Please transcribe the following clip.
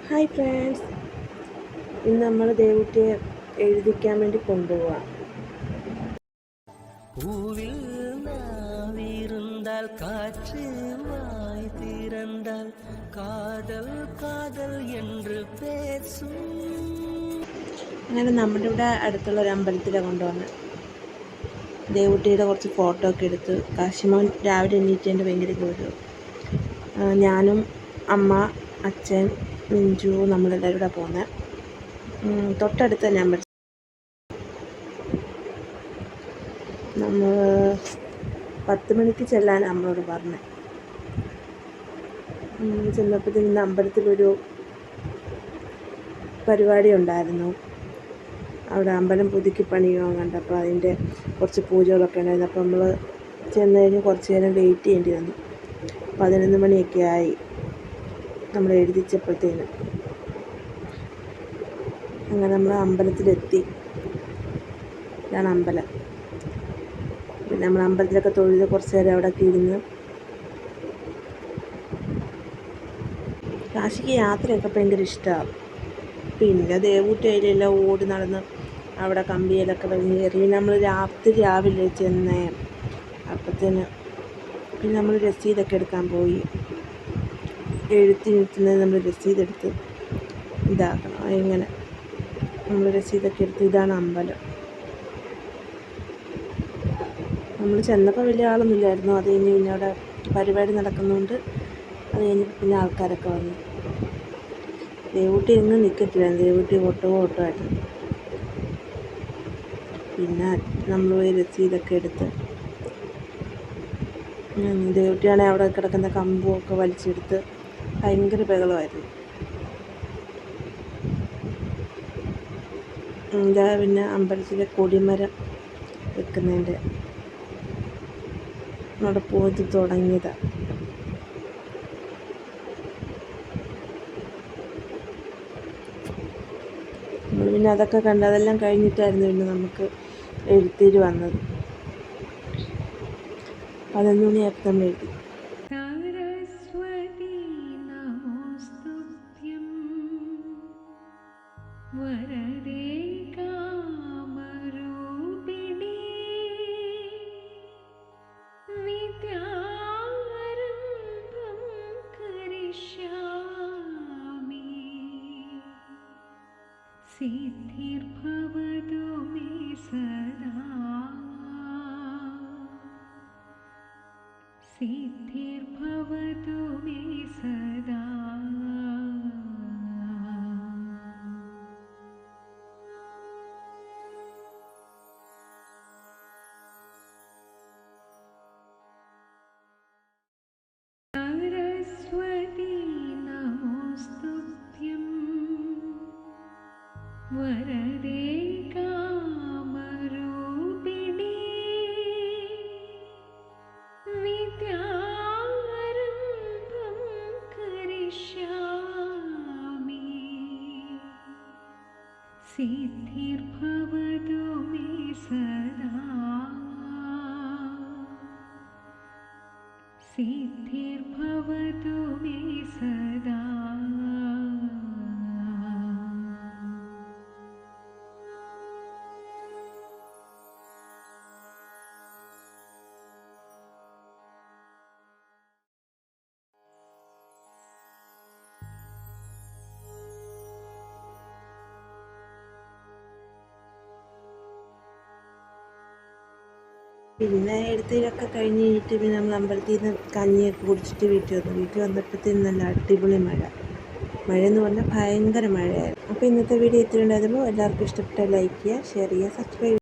Hi friends, ഇന്ന് നമ്മൾ ദേവുട്ടിയെ എഴുതിക്കാൻ വേണ്ടി കൊണ്ടുപോവാം. പൂവിൽ നാവിരുന്നാൽ കാറ്റ് വായ് തിരന്നാൽ കാതൽ കാതൽ എന്ന് പേസും. അങ്ങനെ നമ്മുടെ ഇവിടെ അടുത്തുള്ള ഒരു അമ്പലത്തിലാണ് കൊണ്ടുവന്നത്. ദേവുട്ടിയുടെ കുറച്ച് ഫോട്ടോ ഒക്കെ എടുത്ത്. കാശിമോൻ രാവിലെ എണീറ്റേൻ്റെ ഭയങ്കര ഗൗരവം. ഞാനും അമ്മ, അച്ഛൻ, മിഞ്ചു നമ്മളെല്ലാവരും കൂടെ പോകുന്നത്. തൊട്ടടുത്ത് തന്നെ അമ്പലം. നമ്മൾ 10 മണിക്ക് ചെല്ലാൻ അമ്മയോട് പറഞ്ഞു. ചെന്നപ്പോഴത്തേന് ഇന്ന് അമ്പലത്തിലൊരു പരിപാടി ഉണ്ടായിരുന്നു. അവിടെ അമ്പലം പുതുക്കി പണിയോ കണ്ടപ്പോൾ അതിൻ്റെ കുറച്ച് പൂജകളൊക്കെ ഉണ്ടായിരുന്നു. അപ്പോൾ നമ്മൾ ചെന്ന് കഴിഞ്ഞ് കുറച്ച് നേരം വെയിറ്റ് ചെയ്യേണ്ടി വന്നു. 11 മണിയൊക്കെ ആയി നമ്മൾ എഴുതിച്ചപ്പോഴത്തേന്. അങ്ങനെ നമ്മൾ അമ്പലത്തിലെത്തി. ഇതാണ് അമ്പലം. പിന്നെ നമ്മൾ അമ്പലത്തിലൊക്കെ തൊഴുത് കുറച്ച് നേരം അവിടെ ഇരുന്ന്. കാശിക്ക് യാത്രയൊക്കെ ഭയങ്കര ഇഷ്ടമാണ്. പിന്നെ ദേവുട്ടി അതിലെല്ലാം ഓടി നടന്ന് അവിടെ കമ്പിയിലൊക്കെ വലിഞ്ഞ് കയറി. നമ്മൾ രാവിലെ ചെന്നേ. അപ്പോഴത്തേന് പിന്നെ നമ്മൾ രസീതൊക്കെ എടുക്കാൻ പോയി. എഴുത്തിനിട്ടുന്നത് നമ്മൾ രസീതെടുത്ത് ഇതാക്കണം. ഇങ്ങനെ നമ്മൾ രസീതൊക്കെ എടുത്ത്. ഇതാണ് അമ്പലം. നമ്മൾ ചെന്നപ്പോൾ വലിയ ആളൊന്നുമില്ലായിരുന്നു. അത് കഴിഞ്ഞ് പിന്നെ അവിടെ പരിപാടി നടക്കുന്നതുകൊണ്ട് അത് കഴിഞ്ഞ് പിന്നെ ആൾക്കാരൊക്കെ വന്നു. ദേവുട്ടി എങ്ങും നിൽക്കത്തില്ല. ദേവുട്ടി ഓട്ടമായിട്ട്. പിന്നെ നമ്മൾ പോയി രസീതൊക്കെ എടുത്ത്. ദേവുട്ടിയാണെങ്കിൽ അവിടെ കിടക്കുന്ന കമ്പുമൊക്കെ വലിച്ചെടുത്ത് ഭയങ്കര ബഹളമായിരുന്നു. ഇതാ പിന്നെ അമ്പലത്തിലെ കൊടിമരം വെക്കുന്നതിൻ്റെ അവിടെ പോയിട്ട് തുടങ്ങിയതാണ്. നമ്മൾ പിന്നെ അതൊക്കെ കണ്ട് അതെല്ലാം കഴിഞ്ഞിട്ടായിരുന്നു പിന്നെ നമുക്ക് എഴുത്തിരി വന്നത്. 11 മണിയായപ്പോൾ നമ്മൾ എഴുതി. सिद्धिर्भवतु मे सदा, सिद्धिर्भवतु मे सदा. सरस्वती नमोस्तुभ्यं वरदे कामरूपिणी, विद्यारम्भं करिष्यामि, सिद्धिर्भवतु मे सदा, सिद्धिर्भवतु मे सदा. പിന്നെ എഴുത്തിലൊക്കെ കഴിഞ്ഞിട്ട് പിന്നെ നമ്മൾ അമ്പലത്തിൽ നിന്ന് കഞ്ഞിയൊക്കെ കുടിച്ചിട്ട് വീട്ടിൽ വന്നപ്പോഴത്തേനും നല്ല അടിപൊളി മഴയെന്ന് പറഞ്ഞാൽ ഭയങ്കര മഴയായിരുന്നു. അപ്പോൾ ഇന്നത്തെ വീഡിയോ ഇത്രയും ഉണ്ടായിരുന്നു. എല്ലാവർക്കും ഇഷ്ടപ്പെട്ട ലൈക്ക് ചെയ്യുക, ഷെയർ ചെയ്യുക, സബ്സ്ക്രൈബ് ചെയ്യുക.